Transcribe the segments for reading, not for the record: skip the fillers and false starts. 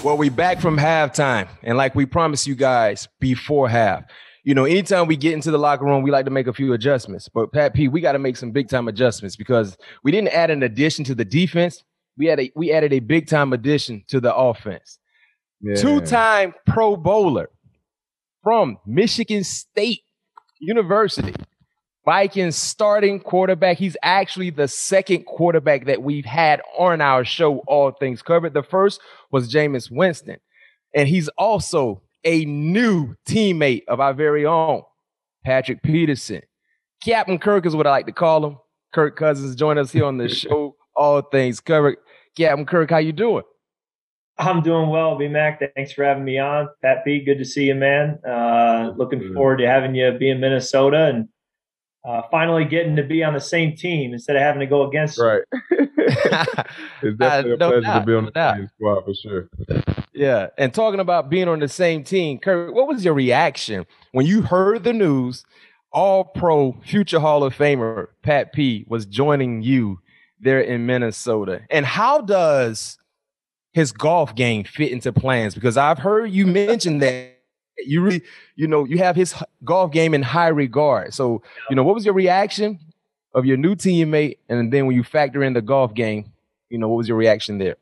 Well, we back from halftime, and like we promised you guys before half, anytime we get into the locker room, we like to make a few adjustments. But Pat P, we got to make some big time adjustments because we didn't add an addition to the defense. We added a big time addition to the offense. Yeah. Two-time Pro Bowler from Michigan State University. Vikings starting quarterback. He's actually the second quarterback that we've had on our show, All Things Covered. The first was Jameis Winston. And he's also a new teammate of our very own, Patrick Peterson. Captain Kirk is what I like to call him. Kirk Cousins joined us here on the show, All Things Covered. Captain Kirk, how you doing? I'm doing well, B-Mac. Thanks for having me on. Pat P, good to see you, man. Looking forward to having you be in Minnesota and finally getting to be on the same team instead of having to go against you. Right. It's definitely a pleasure to be on the same squad for sure. Yeah, and talking about being on the same team, Kirk, what was your reaction when you heard the news All-Pro future Hall of Famer Pat P was joining you there in Minnesota? And how does his golf game fit into plans? Because I've heard you mention that you really, you have his golf game in high regard. So, what was your reaction of your new teammate? And then when you factor in the golf game, what was your reaction there?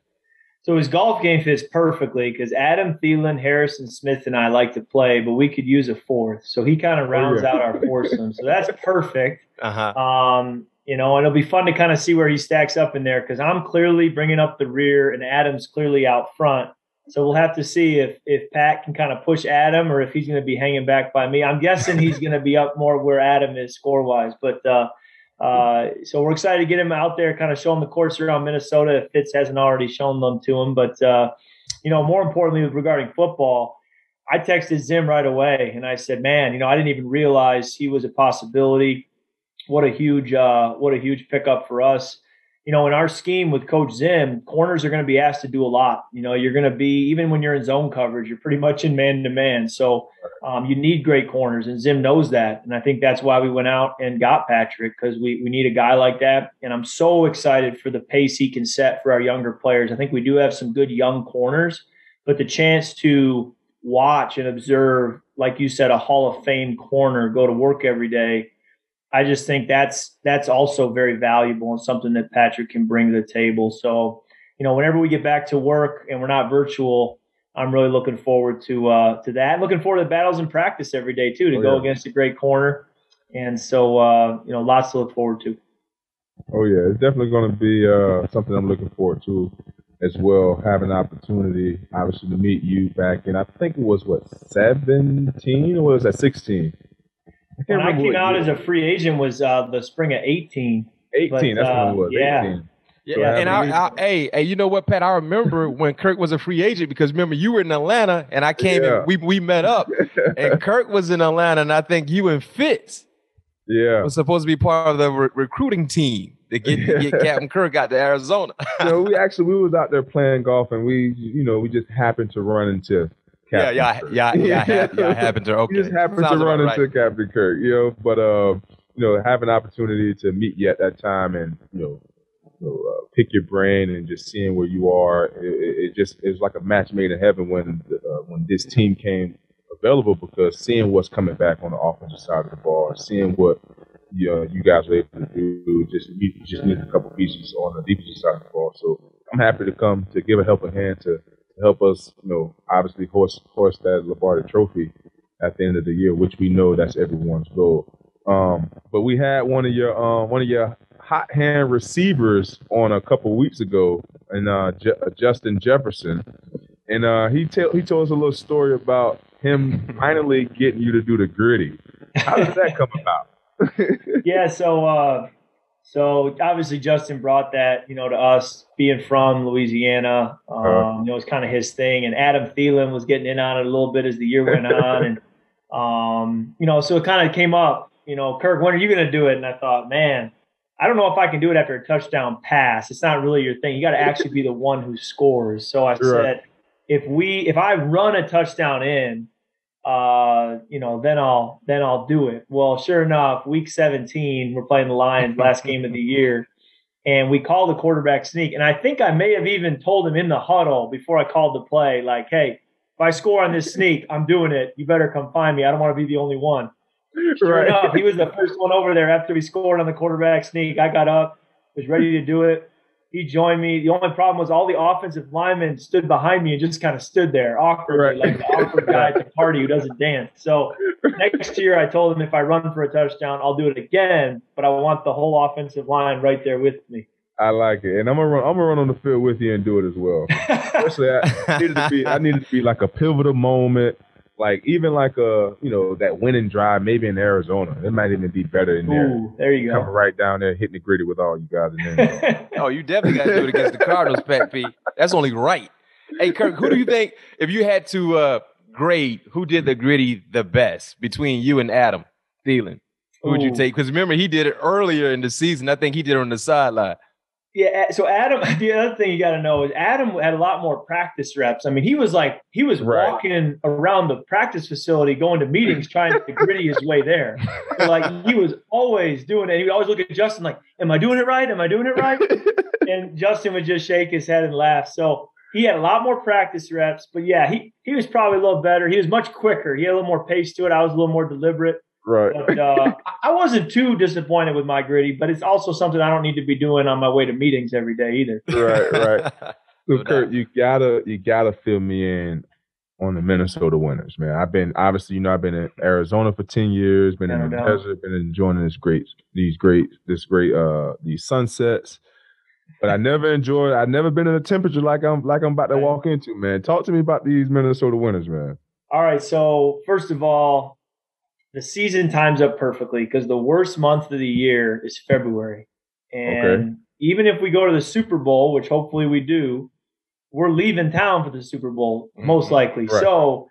So his golf game fits perfectly because Adam Thielen, Harrison Smith, and I like to play, but we could use a fourth. So he kind of rounds out our foursome. So that's perfect. And it'll be fun to kind of see where he stacks up in there because I'm clearly bringing up the rear and Adam's clearly out front. So we'll have to see if Pat can kind of push Adam or if he's going to be hanging back by me. I'm guessing he's going to be up more where Adam is score-wise. But so we're excited to get him out there, kind of show him the course around Minnesota if Fitz hasn't already shown them to him. But, more importantly regarding football, I texted Zim right away and I said, man, I didn't even realize he was a possibility. What a huge pickup for us. In our scheme with Coach Zim, corners are going to be asked to do a lot. You're going to be, even when you're in zone coverage, you're pretty much in man-to-man. So you need great corners, and Zim knows that. And I think that's why we went out and got Patrick, because we need a guy like that. And I'm so excited for the pace he can set for our younger players. I think we do have some good young corners, but the chance to watch and observe, like you said, a Hall of Fame corner go to work every day, I just think that's also very valuable and something that Patrick can bring to the table. So, whenever we get back to work and we're not virtual, I'm really looking forward to that. Looking forward to the battles in practice every day too, to go against a great corner. And so, lots to look forward to. Oh yeah, it's definitely going to be something I'm looking forward to as well. Having an opportunity, obviously, to meet you back in, I think it was 17 or was that 16? When I came out as a free agent was the spring of 18. 18, that's when it was. Yeah. 18. Yeah, and hey, you know what, Pat? I remember when Kirk was a free agent because remember you were in Atlanta and I came and we met up, and Kirk was in Atlanta, and I think you and Fitz was supposed to be part of the recruiting team to get Captain Kirk out to Arizona. We was out there playing golf, and we just happened to run into. Yeah, happened to. Okay, you just happened to run into Captain Kirk, But having an opportunity to meet you at that time and pick your brain and just seeing where you are, it was like a match made in heaven when this team came available, because seeing what's coming back on the offensive side of the ball, seeing what you guys were able to do, you just need a couple pieces on the defensive side of the ball. So I'm happy to come to give a helping hand to help us, obviously horse that Lombardi Trophy at the end of the year, which we know that's everyone's goal. But we had one of your hot hand receivers on a couple weeks ago, and Justin Jefferson, and he told us a little story about him finally getting you to do the Griddy. How did that come about? Yeah, so obviously Justin brought that, to us being from Louisiana. It was kind of his thing. And Adam Thielen was getting in on it a little bit as the year went on. And, so it kind of came up, Kirk, when are you going to do it? And I thought, man, I don't know if I can do it after a touchdown pass. It's not really your thing. You got to actually be the one who scores. So I said, if I run a touchdown in, then I'll do it. Well, sure enough, week 17, we're playing the Lions, last game of the year. and we called the quarterback sneak. And I think I may have even told him in the huddle before I called the play, like, hey, if I score on this sneak, I'm doing it. You better come find me. I don't want to be the only one. Sure enough, he was the first one over there after we scored on the quarterback sneak. I got up, was ready to do it. He joined me. The only problem was all the offensive linemen stood behind me and just kind of stood there awkwardly, like the awkward guy at the party who doesn't dance. So next year I told him if I run for a touchdown, I'll do it again, but I want the whole offensive line right there with me. I like it. And I'm gonna run on the field with you and do it as well. Especially I needed to be like a pivotal moment. Like even like that winning drive, maybe in Arizona, it might even be better in there. Ooh, there you go. Coming right down there, hitting the Griddy with all you guys in there. Oh, you definitely got to do it against the Cardinals, Pat P. That's only right. Hey, Kirk, who do you think, if you had to grade, who did the Griddy the best between you and Adam Thielen? Who would you take? Because remember, he did it earlier in the season. I think he did it on the sideline. Yeah, so Adam, the other thing you got to know is Adam had a lot more practice reps. I mean, he was walking around the practice facility, going to meetings, trying to Griddy his way there. So, like, he was always doing it. He would always look at Justin like, am I doing it right? Am I doing it right? And Justin would just shake his head and laugh. So he had a lot more practice reps. But, yeah, he was probably a little better. He was much quicker. He had a little more pace to it. I was a little more deliberate. Right. But I wasn't too disappointed with my Griddy, but it's also something I don't need to be doing on my way to meetings every day either. Right. So Kurt, you gotta fill me in on the Minnesota winners, man. I've been in Arizona for 10 years, been in the desert, been enjoying these sunsets. But I've never been in a temperature like I'm about to walk into, man. Talk to me about these Minnesota winners, man. All right, so first of all, the season times up perfectly because the worst month of the year is February. And even if we go to the Super Bowl, which hopefully we do, we're leaving town for the Super Bowl, most likely. Right. So,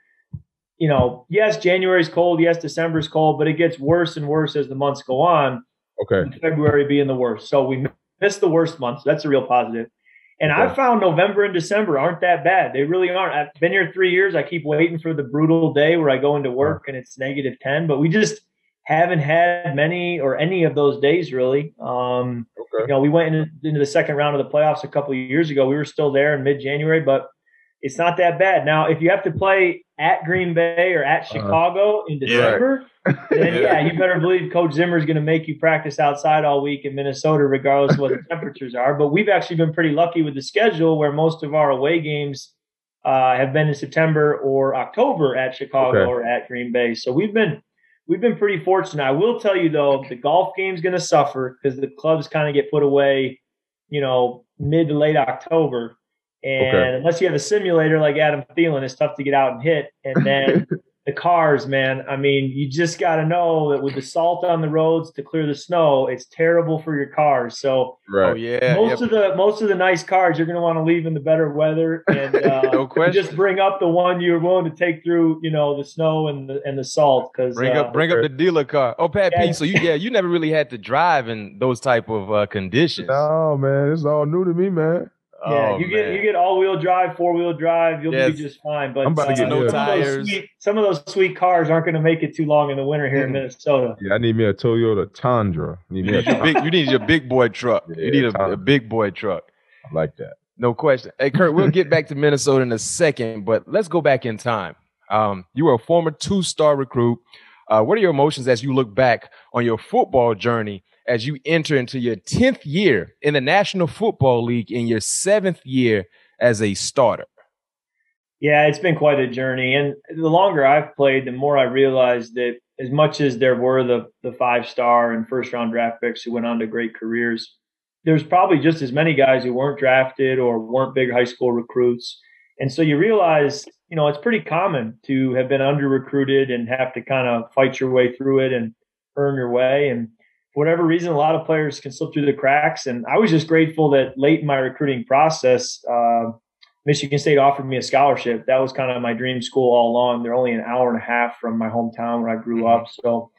yes, January's cold. Yes, December's cold, but it gets worse and worse as the months go on. Okay. February being the worst. So we missed the worst month. So that's a real positive. And I found November and December aren't that bad. They really aren't. I've been here 3 years. I keep waiting for the brutal day where I go into work and it's -10, but we just haven't had many or any of those days really. We went into the second round of the playoffs a couple of years ago. We were still there in mid-January, but it's not that bad. Now, if you have to play at Green Bay or at Chicago in December, then you better believe Coach Zimmer is going to make you practice outside all week in Minnesota, regardless of what the temperatures are. But we've actually been pretty lucky with the schedule where most of our away games have been in September or October at Chicago or at Green Bay. So we've been pretty fortunate. I will tell you, though, the golf game's going to suffer because the clubs kind of get put away, mid to late October. And unless you have a simulator like Adam Thielen, it's tough to get out and hit. And then the cars, man, I mean, you just got to know that with the salt on the roads to clear the snow, it's terrible for your cars. So most of the nice cars you're going to want to leave in the better weather and no question. Just bring up the one you're willing to take through, the snow and the salt. Cause bring up the dealer car. Oh, Pat P. So you never really had to drive in those type of conditions. Oh man, it's all new to me, man. Yeah, you get all-wheel drive, four-wheel drive, you'll be just fine. But I'm about to get no tires. Some of those sweet cars aren't going to make it too long in the winter here in Minnesota. Yeah, I need me a Toyota Tundra. You need your big boy truck. Yeah, you need a big boy truck. I like that. No question. Hey, Kurt, we'll get back to Minnesota in a second, but let's go back in time. You were a former 2-star recruit. What are your emotions as you look back on your football journey as you enter into your 10th year in the National Football League in your 7th year as a starter? Yeah, it's been quite a journey. And the longer I've played, the more I realized that as much as there were the 5-star and first-round draft picks who went on to great careers, there's probably just as many guys who weren't drafted or weren't big high school recruits. And so you realize, it's pretty common to have been under-recruited and have to kind of fight your way through it and earn your way. And for whatever reason, a lot of players can slip through the cracks. And I was just grateful that late in my recruiting process, Michigan State offered me a scholarship. That was kind of my dream school all along. They're only an hour and a half from my hometown where I grew up. So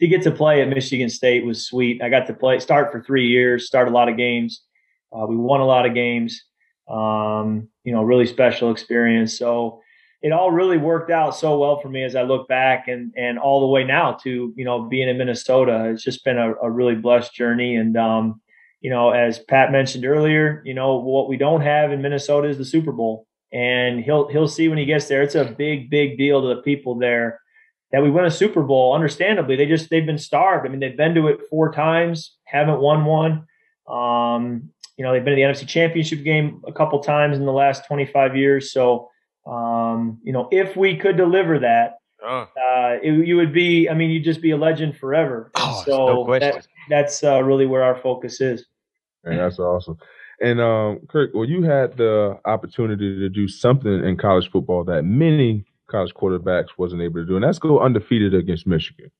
to get to play at Michigan State was sweet. I got to start for 3 years, start a lot of games. We won a lot of games, really special experience. So it all really worked out so well for me as I look back and all the way now to, being in Minnesota. It's just been a really blessed journey. And, as Pat mentioned earlier, what we don't have in Minnesota is the Super Bowl. And he'll see when he gets there. It's a big, big deal to the people there that we win a Super Bowl. Understandably, they've been starved. I mean, they've been to it 4 times, haven't won one. They've been to the NFC Championship game a couple times in the last 25 years. So, if we could deliver that, you'd just be a legend forever. And so no question. That's really where our focus is. And that's awesome. And Kirk, well, you had the opportunity to do something in college football that many college quarterbacks wasn't able to do, and that's go undefeated against Michigan.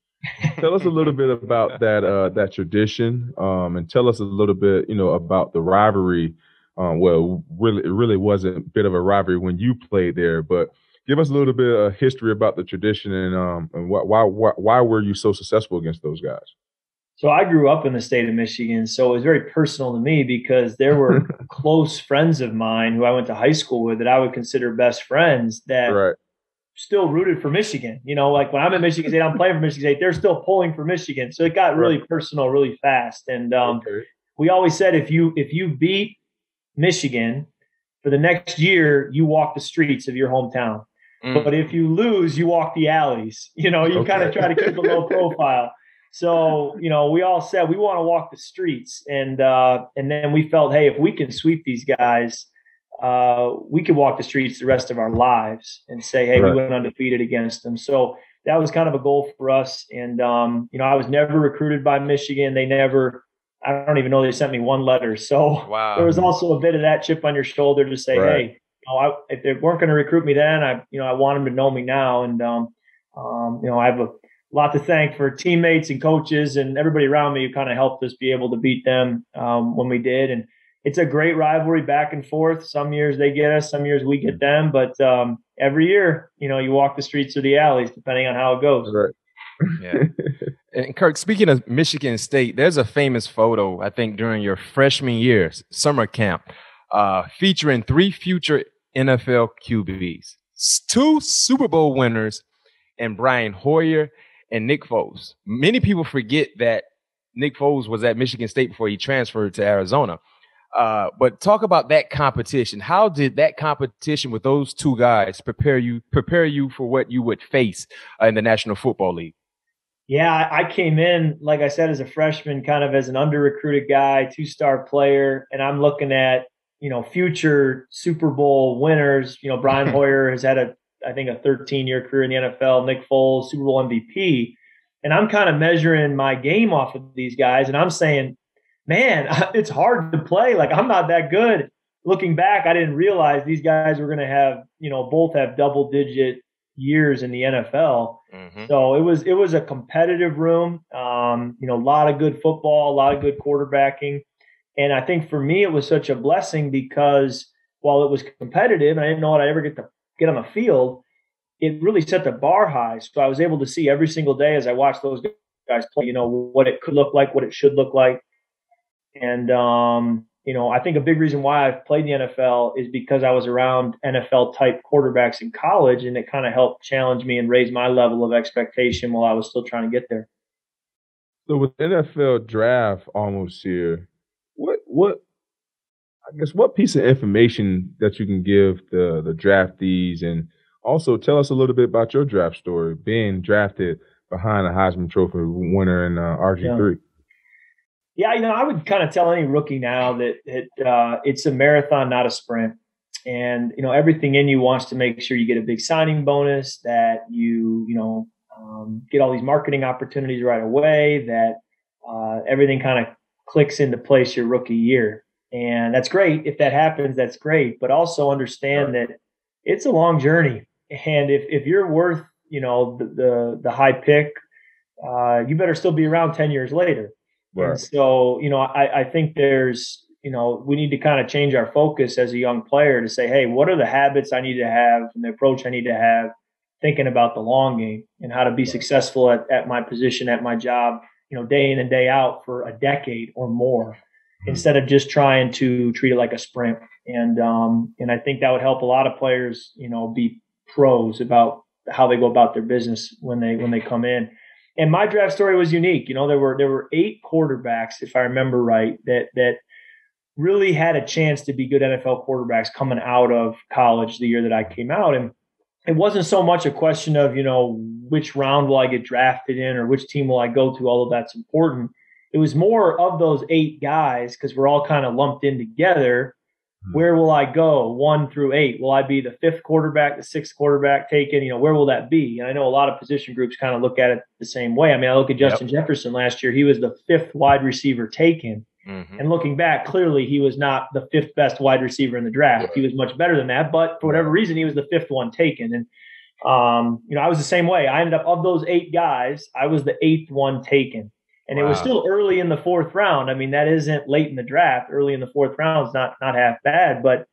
Tell us a little bit about that tradition, and tell us a little bit, about the rivalry. It really wasn't a bit of a rivalry when you played there, but give us a little bit of history about the tradition and why were you so successful against those guys? So I grew up in the state of Michigan, so it was very personal to me because there were close friends of mine who I went to high school with that I would consider best friends that still rooted for Michigan. Like when I'm at Michigan State, I'm playing for Michigan State, they're still pulling for Michigan. So it got really personal really fast. And we always said if you beat Michigan for the next year, you walk the streets of your hometown. But if you lose, you walk the alleys. You kind of try to keep a low profile. So, we all said we want to walk the streets. And then we felt, hey, if we can sweep these guys, we could walk the streets the rest of our lives and say, hey, we went undefeated against them. So that was kind of a goal for us. And, I was never recruited by Michigan. I don't even know they sent me one letter. So there was also a bit of that chip on your shoulder to say, hey, if they weren't going to recruit me then, I want them to know me now. And, I have a lot to thank for teammates and coaches and everybody around me who kind of helped us be able to beat them when we did. And it's a great rivalry back and forth. Some years they get us, some years we get them. But every year, you walk the streets or the alleys, depending on how it goes. Right. Yeah. And Kirk, speaking of Michigan State, there's a famous photo, I think, during your freshman year's summer camp featuring 3 future NFL QBs, 2 Super Bowl winners, and Brian Hoyer and Nick Foles. Many people forget that Nick Foles was at Michigan State before he transferred to Arizona. But talk about that competition. How did that competition with those 2 guys prepare you for what you would face in the National Football League? Yeah, I came in, like I said, as a freshman, kind of as an under-recruited guy, 2-star player, and I'm looking at, future Super Bowl winners. Brian Hoyer has had I think a 13-year career in the NFL, Nick Foles, Super Bowl MVP. And I'm kind of measuring my game off of these guys. And I'm saying, man, it's hard to play. Like, I'm not that good. Looking back, I didn't realize these guys were going to have, both have double-digit years in the NFL. Mm-hmm. So it was a competitive room, a lot of good football, a lot of good quarterbacking. And I think for me, it was such a blessing because while it was competitive and I didn't know what I'd ever get on the field, it really set the bar high. So I was able to see every single day as I watched those guys play, what it could look like, what it should look like. And, I think a big reason why I've played in the NFL is because I was around NFL type quarterbacks in college, and it kind of helped challenge me and raise my level of expectation while I was still trying to get there. So with NFL draft almost here, what piece of information that you can give the draftees, and also tell us a little bit about your draft story, being drafted behind a Heisman Trophy winner in RG3. Yeah, I would kind of tell any rookie now that it's a marathon, not a sprint. And, everything in you wants to make sure you get a big signing bonus, that you get all these marketing opportunities right away, that everything kind of clicks into place your rookie year. And that's great. If that happens, that's great. But also understand that it's a long journey. And if you're worth, the high pick, you better still be around 10 years later. Right. And so, I think there's, we need to kind of change our focus as a young player to say, hey, what are the habits I need to have and the approach I need to have, thinking about the long game and how to be successful at my position, at my job, day in and day out for a decade or more, instead of just trying to treat it like a sprint. And I think that would help a lot of players, be pros about how they go about their business when they come in. And my draft story was unique. There were 8 quarterbacks, if I remember right, that really had a chance to be good NFL quarterbacks coming out of college the year that I came out. And it wasn't so much a question of, which round will I get drafted in or which team will I go to, although that's important. It was more of those 8 guys, because we're all kind of lumped in together. Where will I go 1 through 8? Will I be the 5th quarterback, the 6th quarterback taken? Where will that be? And I know a lot of position groups kind of look at it the same way. I mean, I look at Justin Jefferson last year. He was the 5th wide receiver taken. Mm-hmm. And looking back, clearly he was not the 5th best wide receiver in the draft. He was much better than that. But for whatever reason, he was the 5th one taken. And, I was the same way. I ended up, of those 8 guys, I was the 8th one taken. And it was still early in the 4th round. I mean, that isn't late in the draft. Early in the 4th round is not half bad. But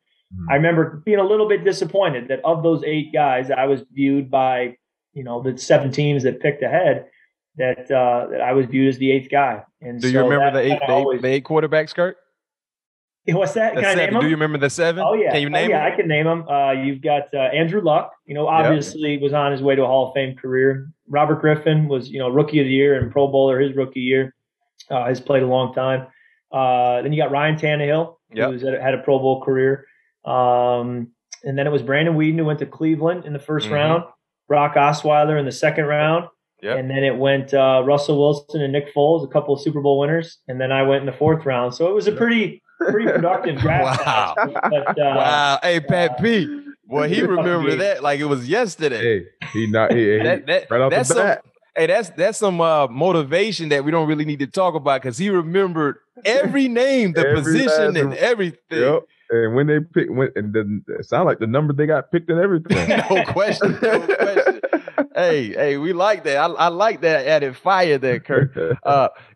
I remember being a little bit disappointed that of those 8 guys, I was viewed by, the 7 teams that picked ahead, that I was viewed as the 8th guy. And do you remember the 8 quarterbacks, Kirk? What's that? Can I name them? Do you remember the 7? Oh, yeah. Can you name them? I can name them. You've got Andrew Luck, obviously was on his way to a Hall of Fame career. Robert Griffin was, Rookie of the Year and Pro Bowler his rookie year. Has played a long time. Then you got Ryan Tannehill, who had a Pro Bowl career. And then it was Brandon Weeden, who went to Cleveland in the 1st round. Brock Osweiler in the 2nd round. Yep. And then it went Russell Wilson and Nick Foles, a couple of Super Bowl winners. And then I went in the 4th round. So it was a pretty productive draft. Wow. Wow. Hey, Pat P. Boy, he remembered that like it was yesterday. Hey, right off the bat. That's some motivation that we don't really need to talk about, because he remembered every name, the position, and everything. Yep. And when they pick, it sounded like the number they got picked and everything. No question. Hey, we like that. I like that added fire there, Kirk.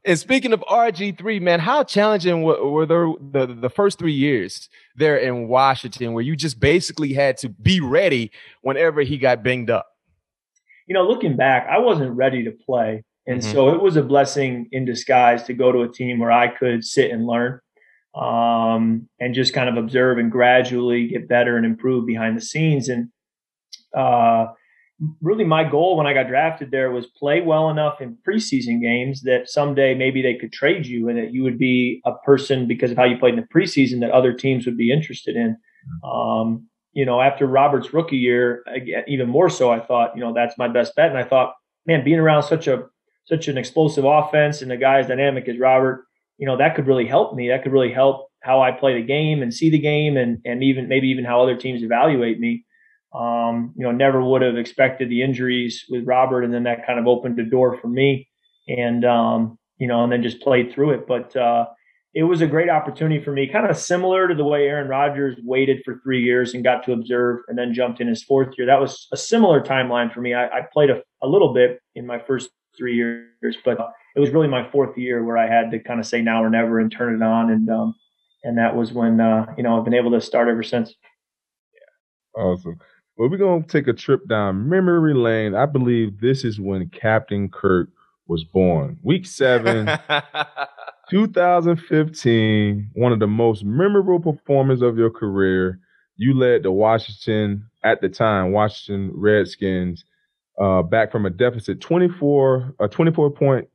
And speaking of RG3, man, how challenging were the first 3 years there in Washington, where you just basically had to be ready whenever he got banged up? Looking back, I wasn't ready to play. And so it was a blessing in disguise to go to a team where I could sit and learn and just kind of observe and gradually get better and improve behind the scenes. And really my goal when I got drafted there was play well enough in preseason games that someday maybe they could trade you and that you would be a person, because of how you played in the preseason, that other teams would be interested in. After Robert's rookie year, even more so, I thought, that's my best bet. And I thought, man, being around such an explosive offense and a guy as dynamic as Robert, that could really help me. That could really help how I play the game and see the game, and even how other teams evaluate me. Never would have expected the injuries with Robert, and then that kind of opened the door for me, and then just played through it. But it was a great opportunity for me, kind of similar to the way Aaron Rodgers waited for 3 years and got to observe and then jumped in his 4th year. That was a similar timeline for me. I played a little bit in my first 3 years, but it was really my 4th year where I had to kind of say now or never and turn it on. And that was when, I've been able to start ever since. Yeah. Awesome. Well, we're going to take a trip down memory lane. I believe this is when Captain Kirk was born. Week 7, 2015, one of the most memorable performances of your career. You led the Washington Redskins back from a deficit, 24-point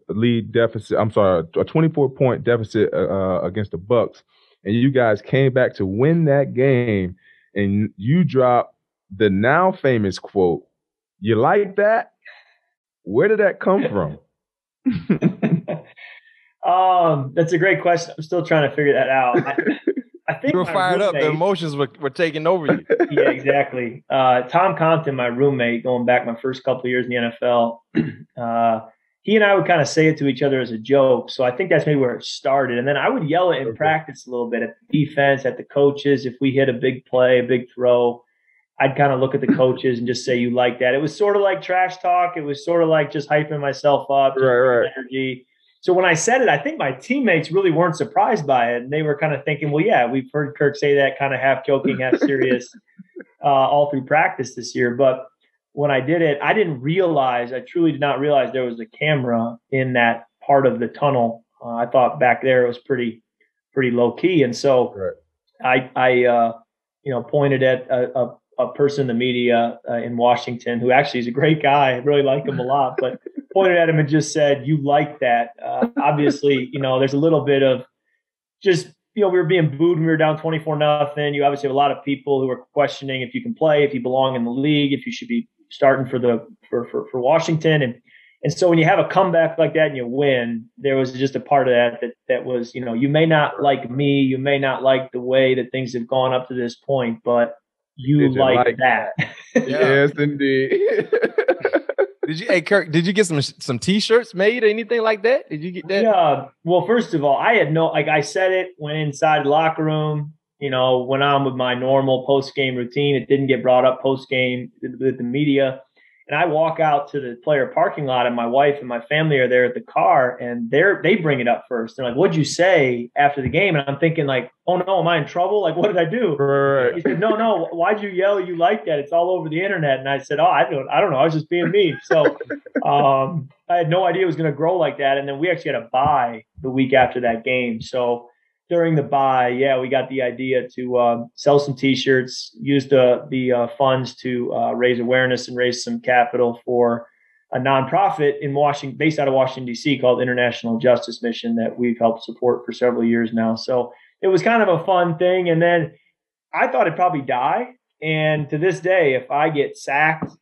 lead deficit. I'm sorry, a 24-point deficit against the Bucks, and you guys came back to win that game. And you dropped the now famous quote. You like that? Where did that come from? That's a great question. I'm still trying to figure that out. I think you were fired up. The emotions were taking over you. Yeah, exactly. Tom Compton, my roommate, going back my first couple of years in the NFL, he and I would kind of say it to each other as a joke. So I think that's maybe where it started. And then I would yell it in practice a little bit at the defense, at the coaches. If we hit a big play, a big throw, I'd kind of look at the coaches and just say, you like that. It was sort of like trash talk. It was sort of like just hyping myself up, right. Energy. So when I said it, I think my teammates really weren't surprised by it. And they were kind of thinking, well, yeah, we've heard Kirk say that kind of half joking, half serious all through practice this year. But when I did it, I truly did not realize there was a camera in that part of the tunnel. I thought back there it was pretty low key. And so I pointed at a person in the media in Washington who actually is a great guy. I really like him a lot. But pointed at him and just said, "You like that?" Obviously, there's a little bit of just, we were being booed when we were down 24-0. You obviously have a lot of people who are questioning if you can play, if you belong in the league, if you should be starting for Washington. And so when you have a comeback like that and you win, there was just a part of that was, you may not like me, you may not like the way that things have gone up to this point, but you like that. Yes, indeed. Hey Kirk, did you get some T-shirts made or anything like that? Did you get that? Yeah. Well, first of all, I had I said it, went inside the locker room, went on with my normal post-game routine. It didn't get brought up post-game with the media. And I walk out to the player parking lot, and my wife and my family are there at the car, and they bring it up first. They're like, "What'd you say after the game?" And I'm thinking like, "Oh no, am I in trouble? Like, what did I do?" Right. He said, No, why'd you yell you like that? It's all over the internet. And I said, "Oh, I don't know. I was just being me." So I had no idea it was going to grow like that. And then we actually had a bye the week after that game. So during the bye, we got the idea to sell some T-shirts, use the funds to raise awareness and raise some capital for a nonprofit in Washington, based out of Washington, D.C., called International Justice Mission that we've helped support for several years now. So it was kind of a fun thing. And then I thought it'd probably die. And to this day, if I get sacked,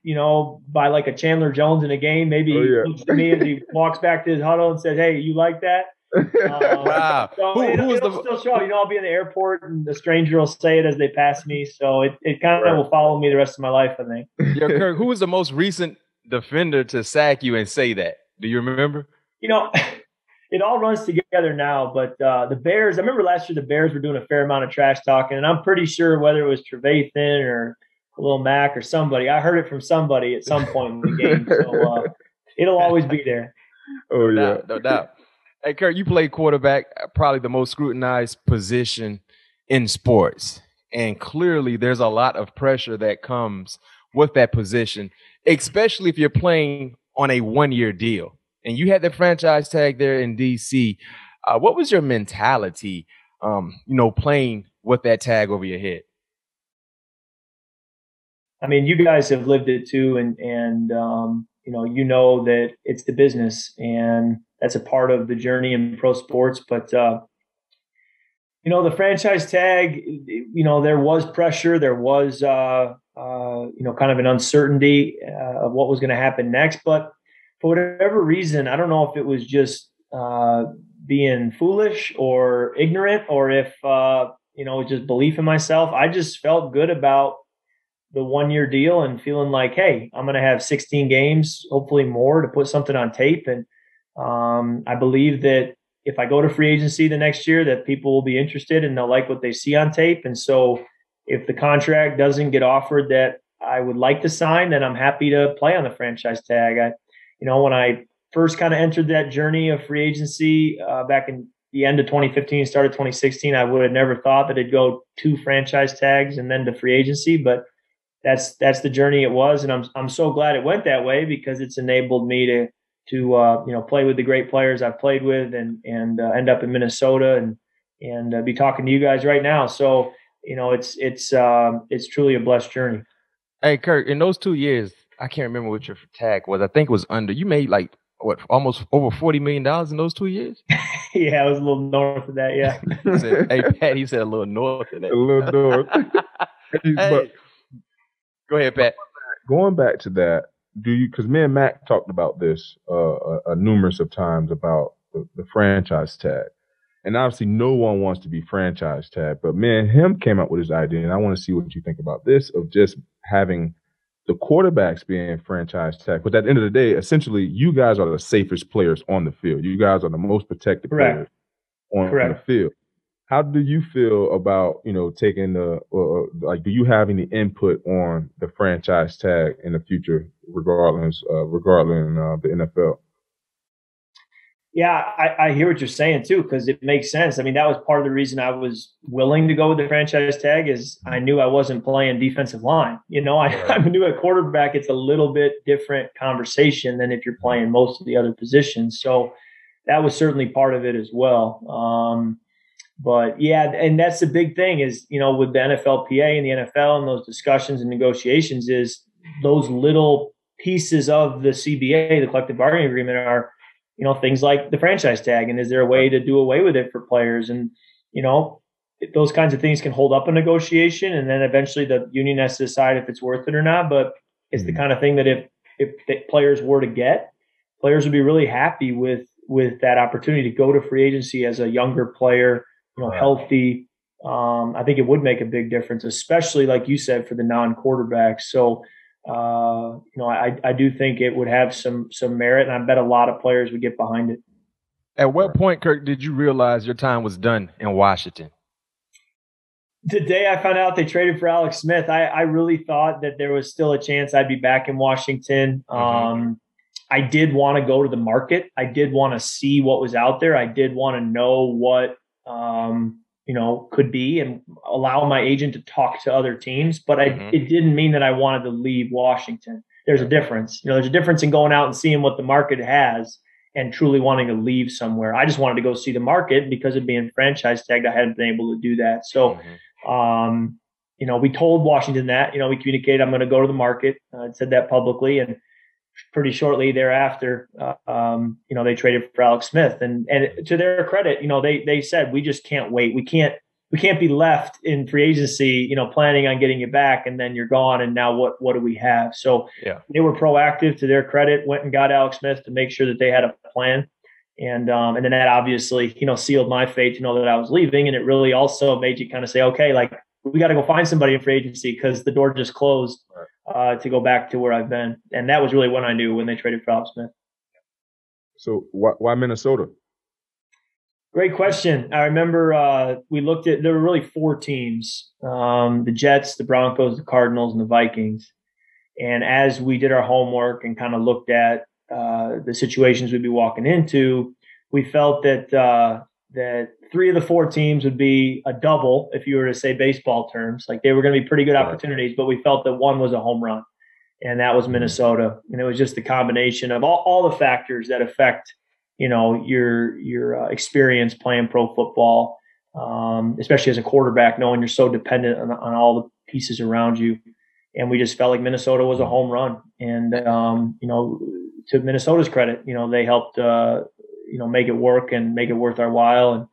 by like a Chandler Jones in a game, maybe he looks at me as he walks back to his huddle and says, "Hey, you like that?" Wow. So it'll still show. I'll be in the airport and the stranger will say it as they pass me. So it kind of will follow me the rest of my life, I think. Yeah, Kirk, who was the most recent defender to sack you and say that? Do you remember? It all runs together now, but the Bears, I remember last year the Bears were doing a fair amount of trash talking, and I'm pretty sure whether it was Trevathan or Khalil Mack or somebody, I heard it from somebody at some point in the game. So it'll always be there. Oh, No doubt. Hey, Kirk, you played quarterback, probably the most scrutinized position in sports. And clearly there's a lot of pressure that comes with that position, especially if you're playing on a one-year deal. And you had the franchise tag there in D.C. What was your mentality, playing with that tag over your head? I mean, you guys have lived it too, and that it's the business, and that's a part of the journey in pro sports. But the franchise tag, there was pressure, there was kind of an uncertainty of what was going to happen next. But for whatever reason, I don't know if it was just being foolish or ignorant, or if just belief in myself. I just felt good about the 1-year deal and feeling like, hey, I'm going to have 16 games, hopefully more, to put something on tape. And I believe that if I go to free agency the next year, that people will be interested and they'll like what they see on tape. And so if the contract doesn't get offered that I would like to sign, then I'm happy to play on the franchise tag. When I first kind of entered that journey of free agency back in the end of 2015, start of 2016, I would have never thought that it'd go 2 franchise tags and then to free agency. But that's the journey it was, and I'm so glad it went that way, because it's enabled me to play with the great players I've played with and end up in Minnesota and be talking to you guys right now. So it's truly a blessed journey. Hey Kirk, in those 2 years, I can't remember what your tag was. I think it was under. You made almost over $40 million in those 2 years? Yeah, it was a little north of that. Yeah. Hey Pat, he said a little north of that. A little north. Hey. Go ahead, Pat. Going back to that, because me and Mac talked about this numerous of times about the franchise tag. And obviously no one wants to be franchise tag, but me and him came up with this idea, and I want to see what you think about this, of just having the quarterbacks being franchise tag. But at the end of the day, essentially, you guys are the safest players on the field. You guys are the most protected players on the field. How do you feel about, taking do you have any input on the franchise tag in the future, regarding the NFL? Yeah, I hear what you're saying too, because it makes sense. I mean, that was part of the reason I was willing to go with the franchise tag, is I knew I wasn't playing defensive line. I knew at quarterback it's a little bit different conversation than if you're playing most of the other positions. So that was certainly part of it as well. But yeah, and that's the big thing is, with the NFLPA and the NFL and those discussions and negotiations, is those little pieces of the CBA, the collective bargaining agreement, are, things like the franchise tag. And is there a way to do away with it for players? And, those kinds of things can hold up a negotiation. And then eventually the union has to decide if it's worth it or not. But it's the kind of thing that if the players were to get, players would be really happy with that opportunity to go to free agency as a younger player, healthy. I think it would make a big difference, especially like you said, for the non-quarterbacks. So, I do think it would have some merit, and I bet a lot of players would get behind it. At what point, Kirk, did you realize your time was done in Washington? The day I found out they traded for Alex Smith, I really thought that there was still a chance I'd be back in Washington. I did want to go to the market. I did want to see what was out there. I did want to know what, could be, and allow my agent to talk to other teams. But it didn't mean that I wanted to leave Washington. There's a difference. There's a difference in going out and seeing what the market has and truly wanting to leave somewhere. I just wanted to go see the market because of being franchise tagged. I hadn't been able to do that. So, we told Washington that, we communicated, I'm going to go to the market. I said that publicly, and pretty shortly thereafter, they traded for Alex Smith, and to their credit, they said, we just can't wait. We can't be left in free agency, planning on getting you back, and then you're gone. And now what do we have? So they were proactive, to their credit, went and got Alex Smith to make sure that they had a plan. And then that obviously, sealed my fate to know that I was leaving. And it really also made you kind of say, okay, like, we got to go find somebody in free agency because the door just closed to go back to where I've been. And that was really when I knew, when they traded for Alex Smith. So why Minnesota? Great question. I remember we looked at, there were really 4 teams, the Jets, the Broncos, the Cardinals, and the Vikings. And as we did our homework and kind of looked at the situations we'd be walking into, we felt that that 3 of the 4 teams would be a double, if you were to say baseball terms. Like, they were going to be pretty good opportunities, but we felt that one was a home run, and that was Minnesota. And it was just the combination of all the factors that affect, your experience playing pro football, especially as a quarterback, knowing you're so dependent on all the pieces around you. And we just felt like Minnesota was a home run. And, to Minnesota's credit, they helped, make it work and make it worth our while. And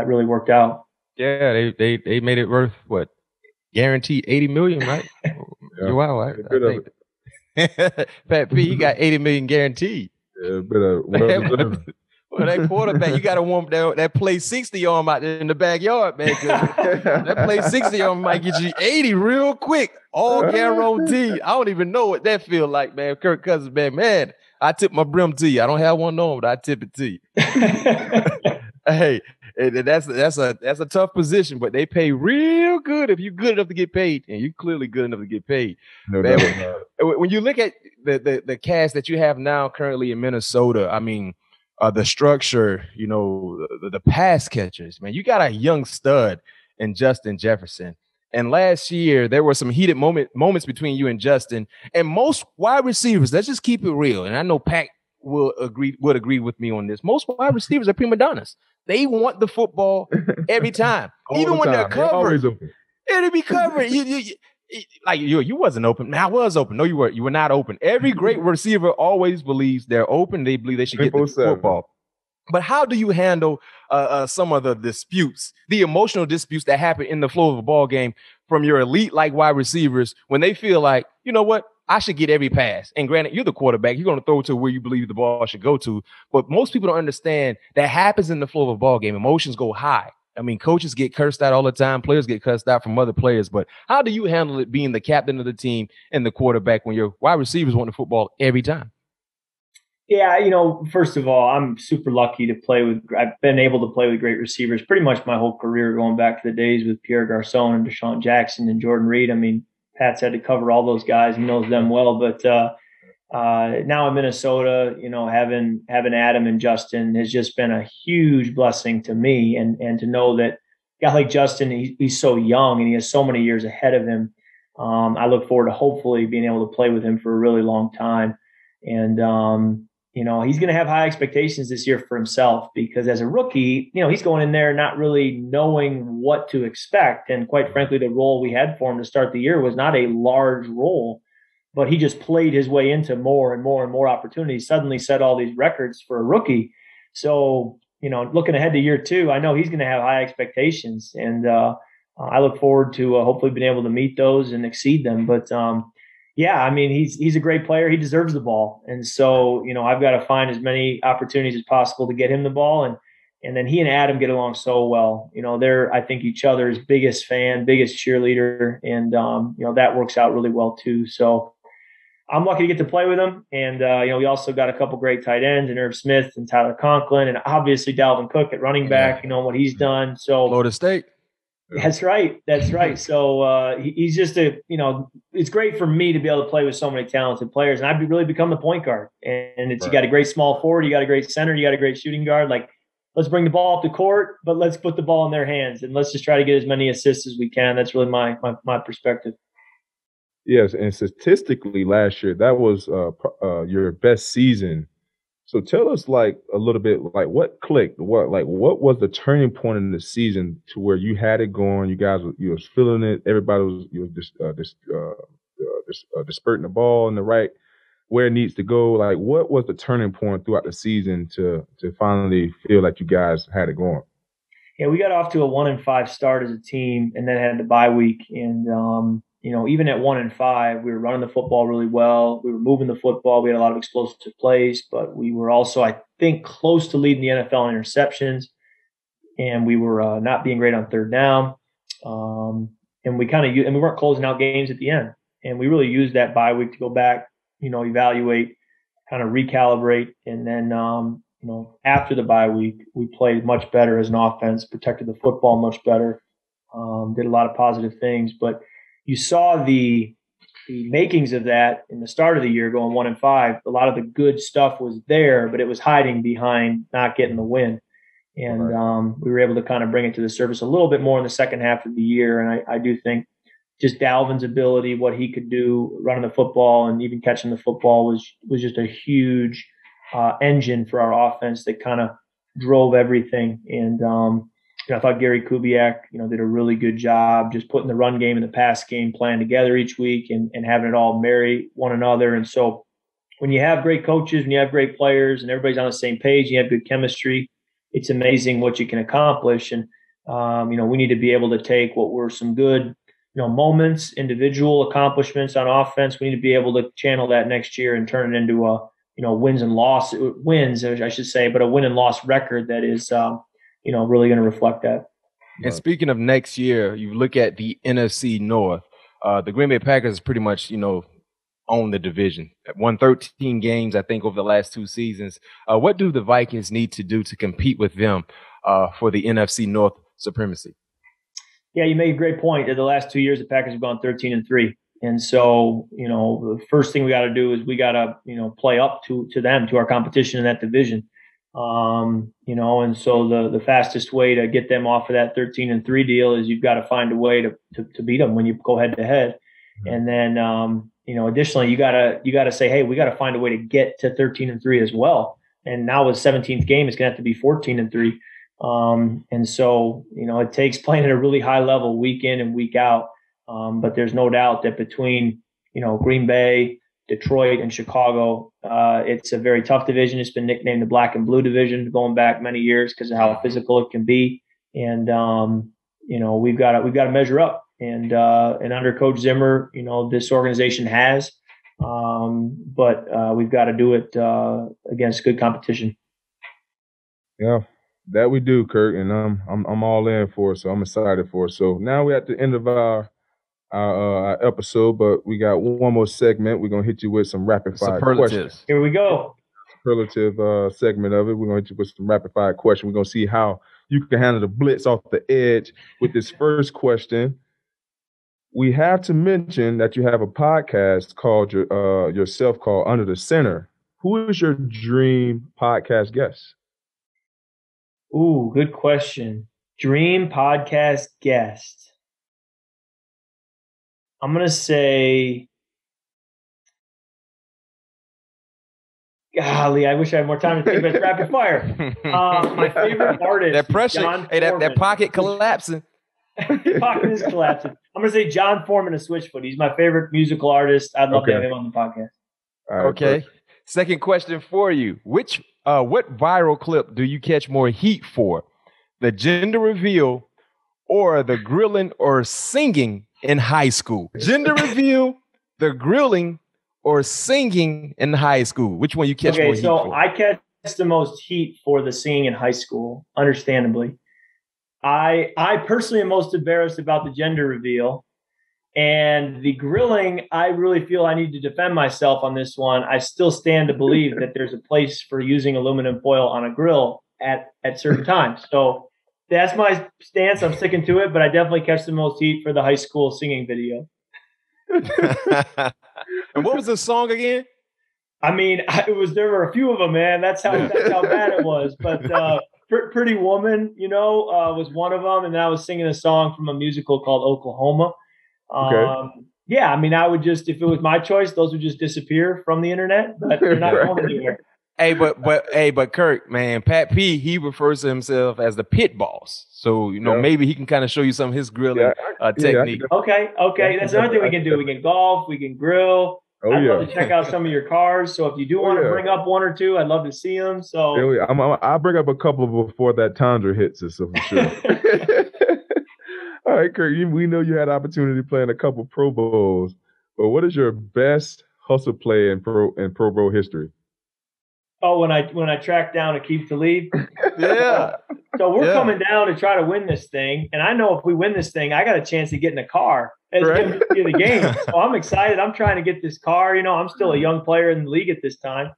it really worked out. Yeah, they made it worth what? Guaranteed $80 million, right? Wow, I think. Pat P, he got $80 million guaranteed. Yeah, but well, that quarterback, you got to warm that play 60 arm out there in the backyard, man. That play 60 arm might get you 80 real quick, all guaranteed. I don't even know what that feel like, man. Kirk Cousins, man, I tip my brim to you. I don't have one on, but I tip it to you. Hey, that's a tough position, but they pay real good if you're good enough to get paid, and you're clearly good enough to get paid. No, when you look at the cast that you have now currently in Minnesota, I mean, the structure, the pass catchers, man, you got a young stud in Justin Jefferson. And last year, there were some heated moments between you and Justin. And most wide receivers, let's just keep it real. And I know Pat would agree with me on this. Most wide receivers are prima donnas. They want the football every time, even when they're covered. It'll be covered. You wasn't open. Now I was open. No, you weren't. You were not open. Every great receiver always believes they're open. They believe they should get the football. But how do you handle some of the disputes, the emotional disputes that happen in the flow of a ball game from your elite like wide receivers when they feel like, you know what, I should get every pass? And granted, you're the quarterback. You're going to throw it to where you believe the ball should go to. But most people don't understand that happens in the flow of a ball game. Emotions go high. I mean, coaches get cursed out all the time. Players get cursed out from other players. But how do you handle it being the captain of the team and the quarterback when your wide receivers want the football every time? Yeah, first of all, I'm super lucky to play with – I've been able to play with great receivers pretty much my whole career, going back to the days with Pierre Garçon and Deshaun Jackson and Jordan Reed. I mean, Pat's had to cover all those guys. He knows them well. But now in Minnesota, having Adam and Justin has just been a huge blessing to me. And to know that a guy like Justin, he's so young and he has so many years ahead of him. I look forward to hopefully being able to play with him for a really long time. And, he's going to have high expectations this year for himself because as a rookie, he's going in there not really knowing what to expect. And quite frankly, the role we had for him to start the year was not a large role. but he just played his way into more and more and more opportunities, suddenly set all these records for a rookie. So, looking ahead to year 2, I know he's going to have high expectations, and I look forward to hopefully being able to meet those and exceed them. But yeah, I mean, he's a great player. He deserves the ball. And so, I've got to find as many opportunities as possible to get him the ball. And then he and Adam get along so well. They're, I think, each other's biggest fan, biggest cheerleader. And, that works out really well too. So I'm lucky to get to play with him. And, we also got a couple great tight ends, and Irv Smith and Tyler Conklin, and obviously Dalvin Cook at running back, what he's done. So Florida State. That's right. So he's just it's great for me to be able to play with so many talented players, and I've really become the point guard. And you got a great small forward, you got a great center, you got a great shooting guard. Like, let's bring the ball up the court, but let's put the ball in their hands, and let's just try to get as many assists as we can. That's really my perspective. Yes, and statistically last year, that was your best season. So tell us a little bit what clicked, what was the turning point in the season to where you had it going, you was feeling it, everybody was dispersing the ball in the right where it needs to go. Like, what was the turning point throughout the season to finally feel like you guys had it going? Yeah, we got off to a 1-5 start as a team, and then had the bye week. And even at 1-5, we were running the football really well. We were moving the football. We had a lot of explosive plays, but we were also, I think, close to leading the NFL in interceptions. And we were not being great on third down. And we weren't closing out games at the end. And we really used that bye week to go back, evaluate, kind of recalibrate. And then, after the bye week, we played much better as an offense, protected the football much better, did a lot of positive things. But you saw the makings of that in the start of the year, going 1-5. A lot of the good stuff was there, but it was hiding behind not getting the win. And we were able to kind of bring it to the surface a little bit more in the second half of the year. And I do think just Dalvin's ability, what he could do running the football and even catching the football was just a huge engine for our offense that kind of drove everything. And I thought Gary Kubiak, did a really good job just putting the run game and the pass game plan together each week and having it all marry one another. And so when you have great coaches, when you have great players and everybody's on the same page, you have good chemistry, it's amazing what you can accomplish. And, we need to be able to take what were some good, moments, individual accomplishments on offense. We need to be able to channel that next year and turn it into a, wins, I should say, but a win and loss record that is, really going to reflect that. And speaking of next year, you look at the NFC North. The Green Bay Packers pretty much, own the division. Won 13 games, I think, over the last 2 seasons. What do the Vikings need to do to compete with them for the NFC North supremacy? Yeah, you made a great point. In the last 2 years, the Packers have gone 13-3. And so, the first thing we got to do is we got to, play up to them, to our competition in that division. And so the fastest way to get them off of that 13-3 deal is you've got to find a way to beat them when you go head to head. And then, additionally, you gotta say, hey, we got to find a way to get to 13-3 as well. And now with 17th game, it's going to have to be 14-3. And so, it takes playing at a really high level week in and week out. But there's no doubt that between, Green Bay, Detroit, and Chicago, it's a very tough division. It's been nicknamed the Black and Blue division going back many years because of how physical it can be. And, we've got to measure up. And under Coach Zimmer, this organization has, but we've got to do it against good competition. Yeah, that we do, Kirk, and I'm all in for it. So I'm excited for it. So now we're at the end of our episode, but we got one more segment. We're gonna hit you with some rapid fire questions. Here we go. Superlative segment of it. We're gonna hit you with some rapid fire questions. We're gonna see how you can handle the blitz off the edge with this first question. We have to mention that you have a podcast called yourself called Under the Center. Who is your dream podcast guest? Ooh, good question. Dream podcast guest. I'm going to say, golly, I wish I had more time to think about rapid fire. My favorite artist, that pressure, John that pocket collapsing. Pocket is collapsing. I'm going to say John Foreman of Switchfoot. He's my favorite musical artist. I'd love to have him on the podcast. Right, okay. Perfect. Second question for you. What viral clip do you catch more heat for? The gender reveal or the grilling or singing in high school? Gender reveal, the grilling or singing in high school. Which one you catch more heat for? I catch the most heat for the singing in high school, understandably. I personally am most embarrassed about the gender reveal. And the grilling, I really feel I need to defend myself on this one. I still stand to believe that there's a place for using aluminum foil on a grill at certain times. So that's my stance. I'm sticking to it, but I definitely catch the most heat for the high school singing video. And what was the song again? I mean, there were a few of them, man. That's how bad it was. But Pretty Woman, was one of them. And then I was singing a song from a musical called Oklahoma. Okay. Yeah, I mean, I would just, if it was my choice, those would just disappear from the internet, but they're not going anywhere. Hey, but Kirk, man, Pat P, he refers to himself as the pit boss. So, maybe he can kind of show you some of his grilling technique. Okay. That's another thing we can do. We can golf, we can grill. I'd love to check out some of your cars. So if you do want to bring up one or two, I'd love to see them. So I'll bring up a couple before that Tundra hits us, so for sure. All right, Kirk, we know you had the opportunity to play in a couple Pro Bowls, but what is your best hustle play in Pro Bowl history? Oh, when I tracked down Aqib Talib. Yeah. So we're coming down to try to win this thing, and I know if we win this thing, I got a chance to get in a car as MVP of the game. So I'm excited. I'm trying to get this car. I'm still a young player in the league at this time,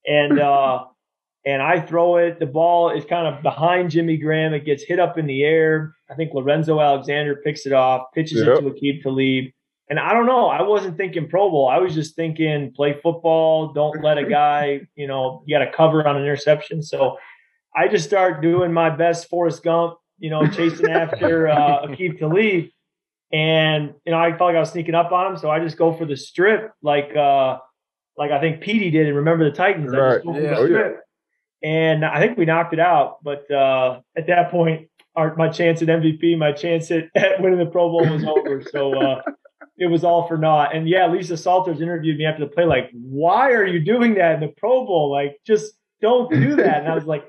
and I throw it. The ball is kind of behind Jimmy Graham. It gets hit up in the air. I think Lorenzo Alexander picks it off, pitches it to Aqib Talib. And I don't know. I wasn't thinking Pro Bowl. I was just thinking play football. Don't let a guy, you got to cover on an interception. So I just start doing my best Forrest Gump, chasing after Aqib Talib. And, I felt like I was sneaking up on him. So I just go for the strip like I think Petey did in Remember the Titans. I just go for the strip. And I think we knocked it out. But at that point, my chance at MVP, my chance at winning the Pro Bowl was over. So it was all for naught. And Lisa Salters interviewed me after the play, like, why are you doing that in the Pro Bowl? Like, just don't do that. And I was like,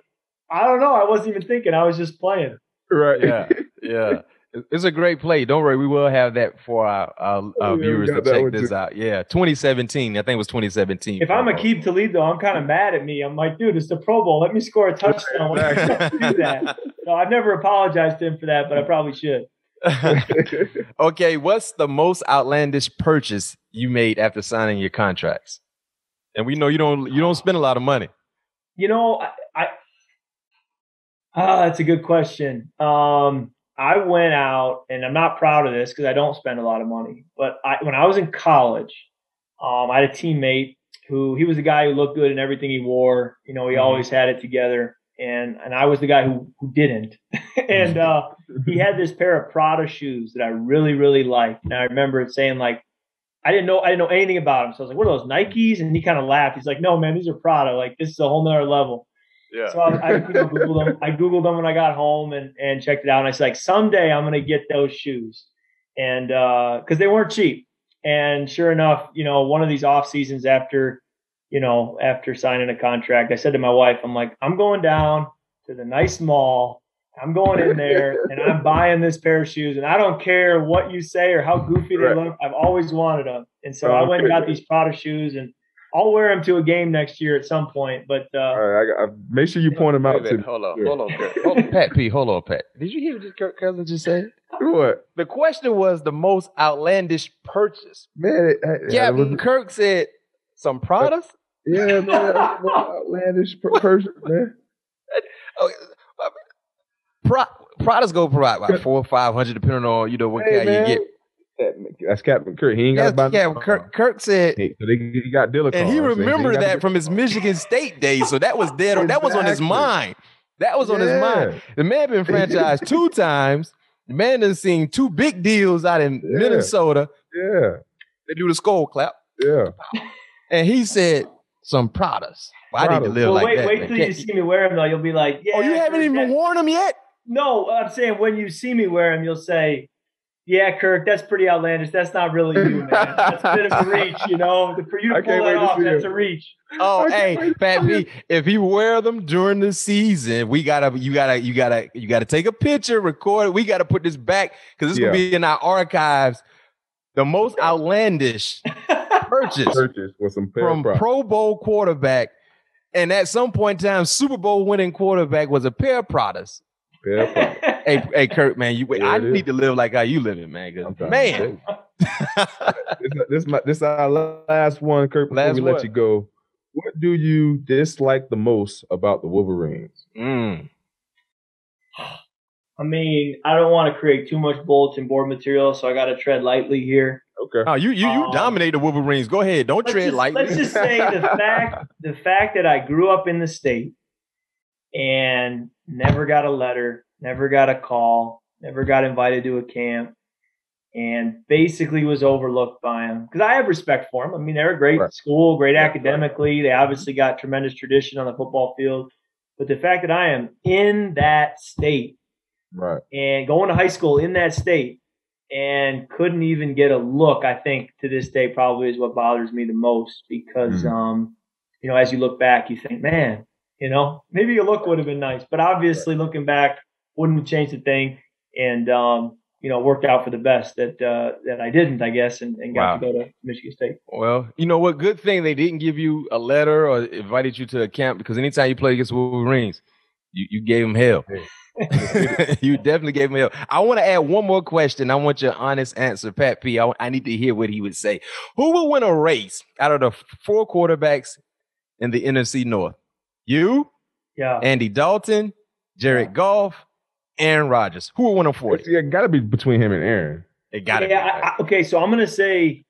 I don't know. I wasn't even thinking. I was just playing. Right. Yeah. It's a great play. Don't worry. We will have that for our viewers to check this out. Yeah. 2017. I think it was 2017. If I'm Aqib Talib, though, I'm kind of mad at me. I'm like, dude, it's the Pro Bowl. Let me score a touchdown when I do that. So I've never apologized to him for that, but I probably should. Okay, what's the most outlandish purchase you made after signing your contracts? And we know you don't spend a lot of money. That's a good question. I went out, and I'm not proud of this because I don't spend a lot of money. But when I was in college, I had a teammate he was the guy who looked good in everything he wore. He always had it together. And I was the guy who didn't. And he had this pair of Prada shoes that I really, really liked. And I remember it saying, like, I didn't know anything about them. So I was like, what are those, Nikes? And he kind of laughed. He's like, no, man, these are Prada. Like, this is a whole nother level. Yeah. So I Googled them. I Googled them when I got home and checked it out. And I said, like, someday I'm going to get those shoes. And because they weren't cheap. And sure enough, one of these off seasons after signing a contract, I said to my wife, I'm like, I'm going down to the nice mall. I'm going in there and I'm buying this pair of shoes. And I don't care what you say or how goofy they look. I've always wanted them. And so I went and got these Prada shoes, and I'll wear them to a game next year at some point. But all right, make sure you point them out. Hold on, Pat P. Hold on, Pat. Did you hear what Kirk Cousins just said? What? The question was the most outlandish purchase. Man, Kirk said some Pradas. Yeah, man, outlandish purchase, man. Pradas go for about $400 or $500 depending on what kind you get. That's Captain Kirk. He ain't got about. Yeah, Kirk said. He got Dilla, and he remembered that from his Michigan State days. So that was dead. Exactly. That was on his mind. That was on his mind. The man been franchised 2 times. The man done seen 2 big deals out in Minnesota. Yeah, they do the skull clap. Yeah, and he said some Pradas. Well, I need to live like that. Wait till you see me wear them though. You'll be like, yeah. Oh, you haven't even worn them yet? No, I'm saying when you see me wear them, you'll say, yeah, Kirk, that's pretty outlandish. That's not really you, man. That's a bit of a reach, you know. For you to pull that off, that's a reach. Oh, hey, Pat P, if you wear them during the season, you gotta take a picture, record it. We gotta put this back because this will be in our archives. The most outlandish purchase with some from Pro Bowl quarterback, and at some point in time, Super Bowl winning quarterback was a pair of Pradas. Hey, Kirk, man, I need to live like how you living, man. Man, this our last one, Kirk. Before we let you go, what do you dislike the most about the Wolverines? I mean, I don't want to create too much bulletin board material, so I got to tread lightly here. Okay. Oh, you dominate the Wolverines. Go ahead. Don't tread lightly. Let's just say the fact that I grew up in the state and never got a letter, never got a call, never got invited to a camp, and basically was overlooked by them. Because I have respect for them. I mean, they're a great school, great academically. They obviously got tremendous tradition on the football field. But the fact that I am in that state and going to high school in that state and couldn't even get a look, I think to this day probably is what bothers me the most. Because, you know, as you look back, you think, man, you know, maybe a look would have been nice. But obviously looking back, wouldn't have changed a thing. And, you know, worked out for the best that I didn't, I guess, and got to go to Michigan State. Well, you know what? Good thing they didn't give you a letter or invited you to a camp, because anytime you play against Wolverines, you gave them hell. You definitely gave them hell. I want to add one more question. I want your honest answer, Pat P. I need to hear what he would say. Who will win a race out of the 4 quarterbacks in the NFC North? You, Andy Dalton, Jared Goff, Aaron Rodgers. Who will win a 40? It got to be between him and Aaron. It got to be. Okay, so I'm gonna say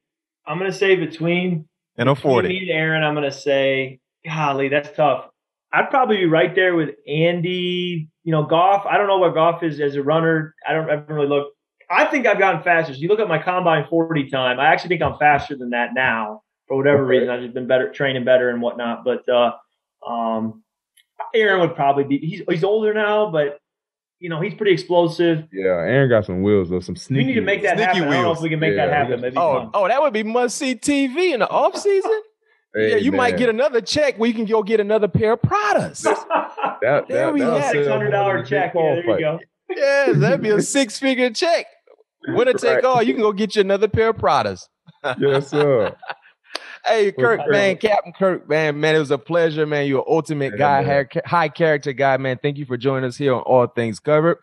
between and a 40. Me and Aaron, I'm gonna say, golly, that's tough. I'd probably be right there with Andy. You know, Goff. I don't know what Goff is as a runner. I haven't really looked. I think I've gotten faster. So you look at my combine 40 time. I actually think I'm faster than that now for whatever reason. I've just been training better and whatnot. But Aaron would probably be. He's older now, but you know he's pretty explosive. Yeah, Aaron got some wheels though. Some sneaky. We need to make that happen. Wheels. I don't know if we can make that happen. Maybe that would be must-see TV in the off season. Hey, yeah, you might get another check where you can go get another pair of Pradas. There we have $600 check. Yeah, there you go. Yes, that'd be a 6-figure check. Winner take all. You can go get you another pair of Pradas. Yes, sir. Hey, Kirk, man, Captain Kirk, man, it was a pleasure, man. You're an ultimate guy, high character guy, man. Thank you for joining us here on All Things Covered.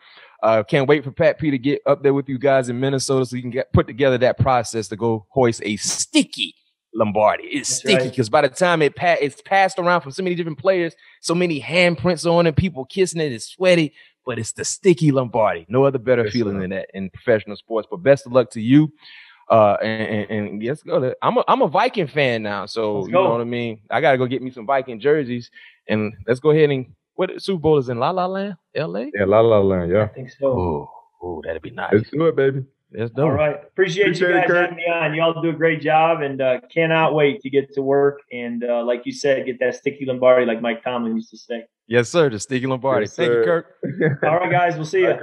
Can't wait for Pat P to get up there with you guys in Minnesota so you can put together that process to go hoist a sticky Lombardi. It's sticky because by the time it's passed around from so many different players, so many handprints on it, people kissing it, it's sweaty, but it's the sticky Lombardi. No other better feeling than that in professional sports. But best of luck to you. And let's go. I'm a Viking fan now, so you know what I mean. I gotta go get me some Viking jerseys, and let's go ahead and what Super Bowl is in La La Land, L.A. Yeah, La La Land. Yeah, I think so. Oh, that'd be nice. Let's do it, baby. Let's do it. All right, appreciate you guys having me on. Y'all do a great job, and cannot wait to get to work and like you said, get that sticky Lombardi like Mike Tomlin used to say. Yes, sir. The sticky Lombardi. Yes, Thank you, Kirk. All right, guys. We'll see you.